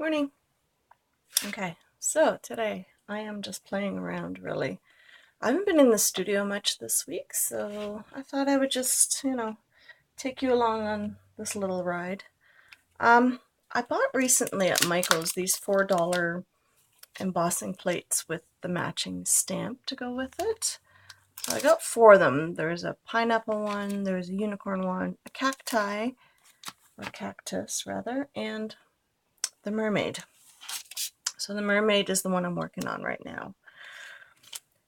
Morning. Okay, so today I am just playing around really. I haven't been in the studio much this week, so I thought I would just, take you along on this little ride. Um, I bought recently at Michael's these $4 embossing plates with the matching stamp to go with it. So I got four of them. There's a pineapple one, there's a unicorn one, a cacti, or cactus rather, and the mermaid. So the mermaid is the one I'm working on right now.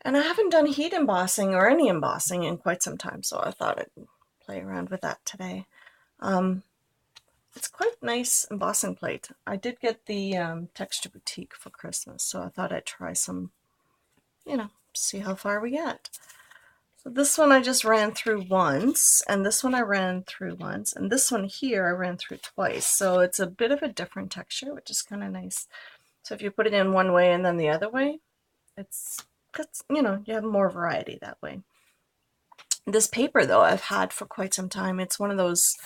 And I haven't done heat embossing or any embossing in quite some time, so I thought I'd play around with that today. Um, it's quite a nice embossing plate. I did get the Texture Boutique for Christmas, so I thought I'd try some, see how far we get. So this one I just ran through once, and this one I ran through once, and this one here I ran through twice. So it's a bit of a different texture, which is kind of nice. So if you put it in one way and then the other way, it's, you have more variety that way. This paper, though, I've had for quite some time. It's one of those,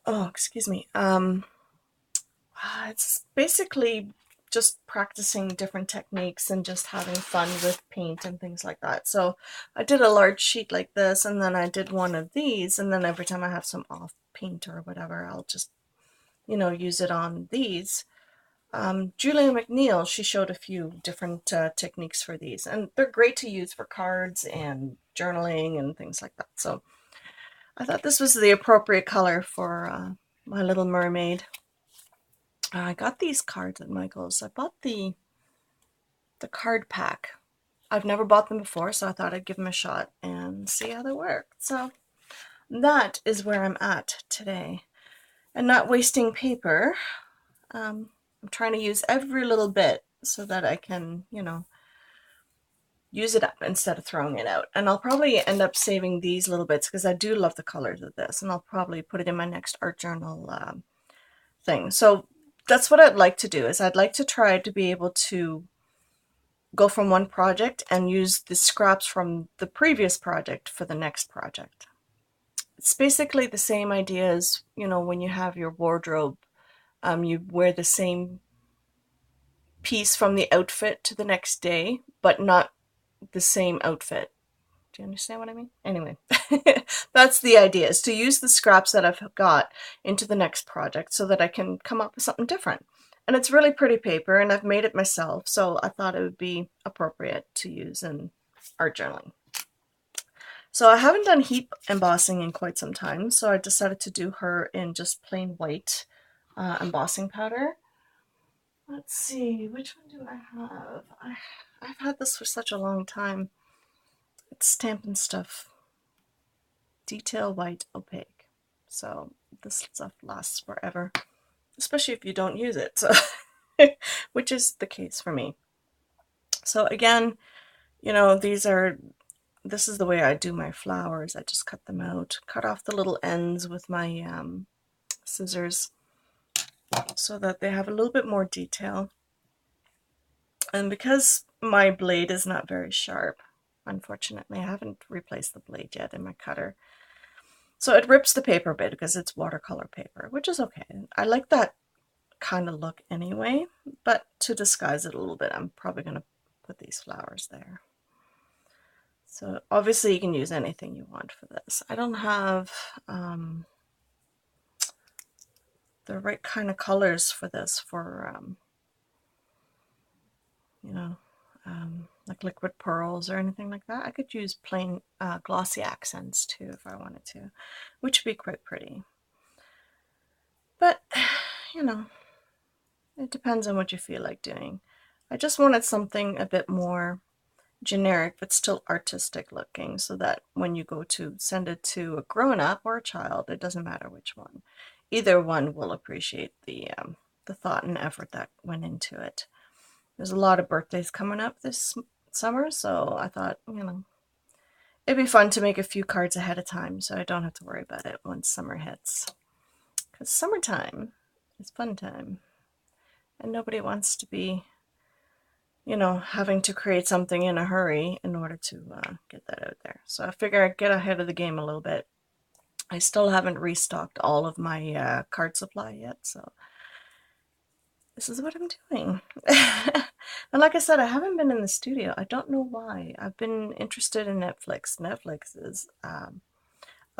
oh, excuse me. It's basically just practicing different techniques and just having fun with paint and things like that. So I did a large sheet like this, and then I did one of these, and then every time I have some off paint or whatever, I'll just, use it on these. Julia McNeill, she showed a few different techniques for these, and they're great to use for cards and journaling and things like that. So I thought this was the appropriate color for my little mermaid. I got these cards at Michael's. I bought the card pack. I've never bought them before, so I thought I'd give them a shot and see how they work. So that is where I'm at today. And not wasting paper. I'm trying to use every little bit so that I can, use it up instead of throwing it out. And I'll probably end up saving these little bits because I do love the colors of this, and I'll probably put it in my next art journal thing. So that's what I'd like to do, is I'd like to try to be able to go from one project and use the scraps from the previous project for the next project. It's basically the same idea as, when you have your wardrobe, you wear the same piece from the outfit to the next day, but not the same outfit. Do you understand what I mean? Anyway, that's the idea, is to use the scraps that I've got into the next project so that I can come up with something different. And it's really pretty paper, and I've made it myself, so I thought it would be appropriate to use in art journaling. So I haven't done heat embossing in quite some time, so I decided to do her in just plain white embossing powder. Let's see, which one do I have? I've had this for such a long time. It's Stampin' Stuff. Detail White Opaque. So this stuff lasts forever, especially if you don't use it. So, which is the case for me. So again, this is the way I do my flowers. I just cut them out, cut off the little ends with my scissors so that they have a little bit more detail. And because my blade is not very sharp, unfortunately, I haven't replaced the blade yet in my cutter. So it rips the paper a bit because it's watercolor paper, which is okay. I like that kind of look anyway, but to disguise it a little bit, I'm probably going to put these flowers there. So obviously you can use anything you want for this. I don't have the right kind of colors for this for, like liquid pearls or anything like that. I could use plain glossy accents too if I wanted to, which would be quite pretty. But, it depends on what you feel like doing. I just wanted something a bit more generic but still artistic looking, so that when you go to send it to a grown-up or a child, it doesn't matter which one. Either one will appreciate the thought and effort that went into it. There's a lot of birthdays coming up this summer, so I thought, it'd be fun to make a few cards ahead of time so I don't have to worry about it once summer hits. Because summertime is fun time, and nobody wants to be, having to create something in a hurry in order to get that out there. So I figure I'd get ahead of the game a little bit. I still haven't restocked all of my card supply yet, so this is what I'm doing. And like I said, I haven't been in the studio. I don't know why. I've been interested in Netflix. Netflix is a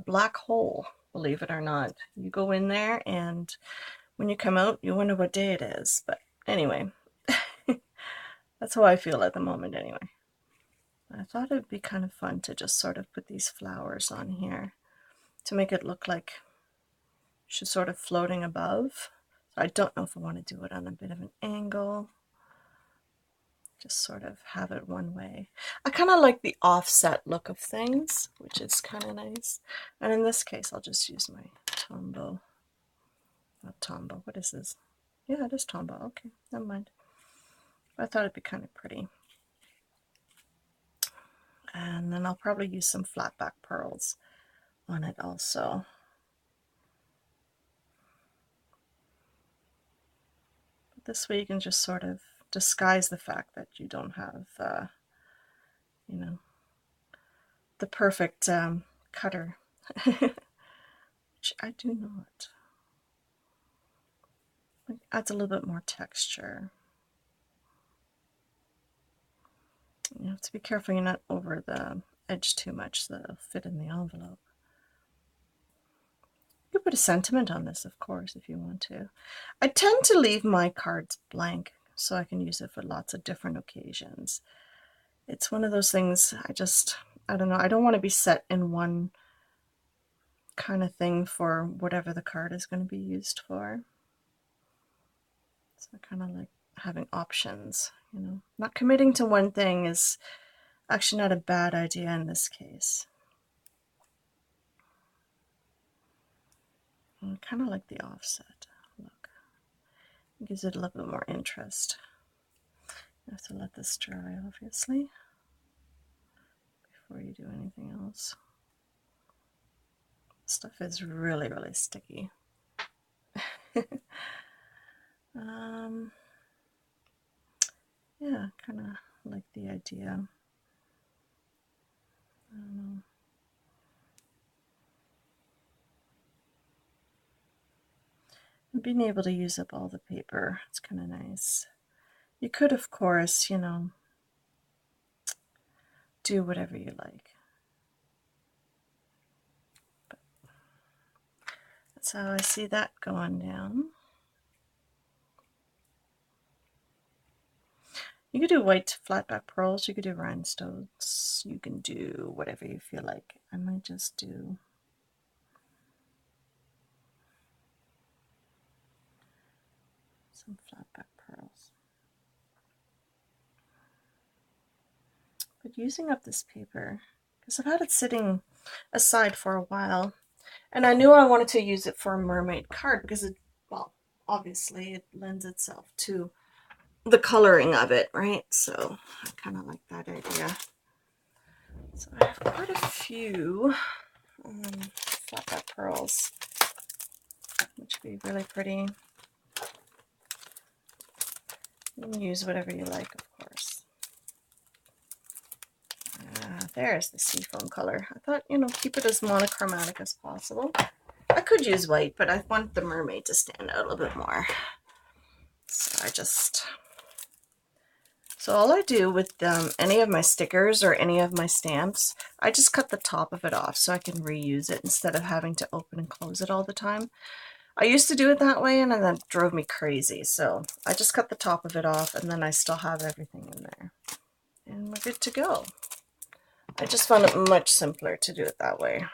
black hole, believe it or not. You go in there and when you come out, you wonder what day it is. But anyway, that's how I feel at the moment anyway. I thought it'd be kind of fun to just sort of put these flowers on here to make it look like she's sort of floating above. I don't know if I want to do it on a bit of an angle. Just sort of have it one way. I kind of like the offset look of things, which is kind of nice. And in this case, I'll just use my Tombow. Not Tombow, what is this? Yeah, it is Tombow. Okay, never mind. I thought it'd be kind of pretty. And then I'll probably use some flat back pearls on it also. But this way you can just sort of disguise the fact that you don't have, you know, the perfect cutter, which I do not. It adds a little bit more texture. You have to be careful you're not over the edge too much so that it'll fit in the envelope. You could put a sentiment on this, of course, if you want to. I tend to leave my cards blank so I can use it for lots of different occasions. It's one of those things I don't know, I don't want to be set in one kind of thing for whatever the card is going to be used for. So I kind of like having options, you know. Not committing to one thing is actually not a bad idea in this case. I kind of like the offset look. It gives it a little bit more interest. You have to let this dry, obviously, before you do anything else. Stuff is really, really sticky. Yeah, kind of like the idea. I don't know. And being able to use up all the paper, it's kind of nice. You could, of course, you know, do whatever you like. But that's how I see that going down. You could do white flat back pearls, you could do rhinestones, you can do whatever you feel like. I might just do some flat back pearls. But using up this paper, because I've had it sitting aside for a while, and I knew I wanted to use it for a mermaid card because it, well, obviously it lends itself to the coloring of it, right? So I kind of like that idea. So I have quite a few flat back pearls, which would be really pretty. You can use whatever you like, of course. There's the seafoam color. I thought, you know, keep it as monochromatic as possible. I could use white, but I want the mermaid to stand out a little bit more. So all I do with any of my stickers or any of my stamps, I just cut the top of it off so I can reuse it instead of having to open and close it all the time. I used to do it that way and that drove me crazy. So I just cut the top of it off and then I still have everything in there. And we're good to go. I just found it much simpler to do it that way.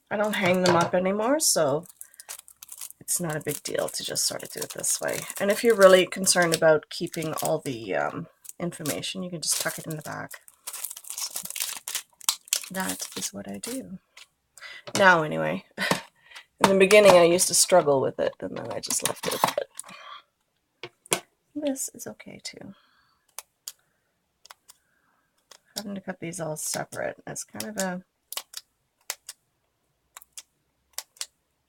I don't hang them up anymore, so it's not a big deal to just sort of do it this way. And if you're really concerned about keeping all the information, you can just tuck it in the back. So that is what I do. Now, anyway, in the beginning I used to struggle with it, and then I just left it, but this is okay too. Having to cut these all separate is kind of a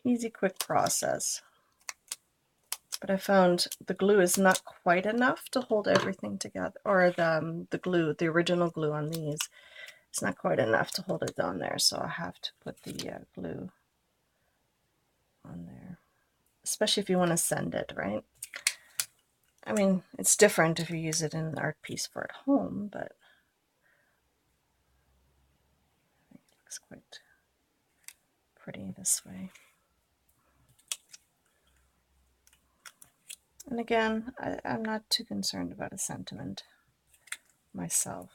easy, quick process. But I found the glue is not quite enough to hold everything together, or the glue, the original glue on these, it's not quite enough to hold it on there, so I have to put the glue on there. especially if you want to send it, right? I mean, it's different if you use it in an art piece for at home, but I think it looks quite pretty this way. And again, I'm not too concerned about a sentiment myself,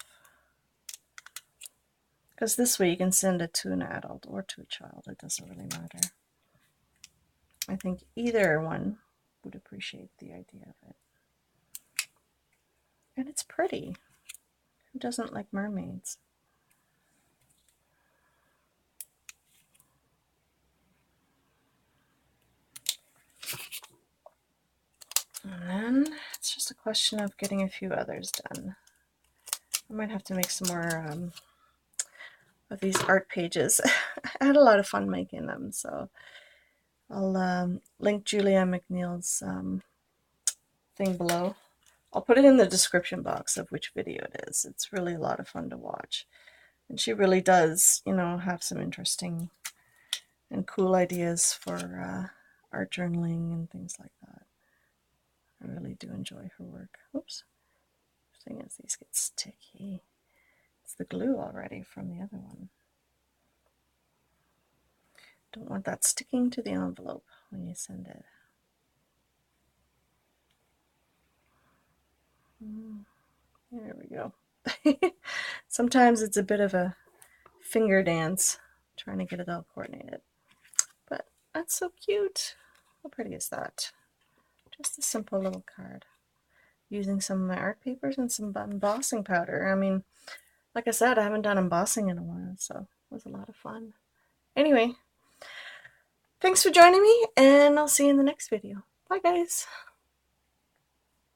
because this way you can send it to an adult or to a child. It doesn't really matter. I think either one would appreciate the idea of it. And it's pretty. Who doesn't like mermaids? And then it's just a question of getting a few others done. I might have to make some more of these art pages. I had a lot of fun making them, so I'll link Julia McNeill's thing below. I'll put it in the description box of which video it is. It's really a lot of fun to watch. And she really does, you know, have some interesting and cool ideas for art journaling and things like that. I really do enjoy her work. Oops. The thing is, these get sticky. It's the glue already from the other one. Don't want that sticking to the envelope when you send it. There we go. Sometimes it's a bit of a finger dance trying to get it all coordinated. But that's so cute. How pretty is that? Just a simple little card. Using some of my art papers and some embossing powder. I mean, like I said, I haven't done embossing in a while, so it was a lot of fun. Anyway, thanks for joining me, and I'll see you in the next video. Bye, guys.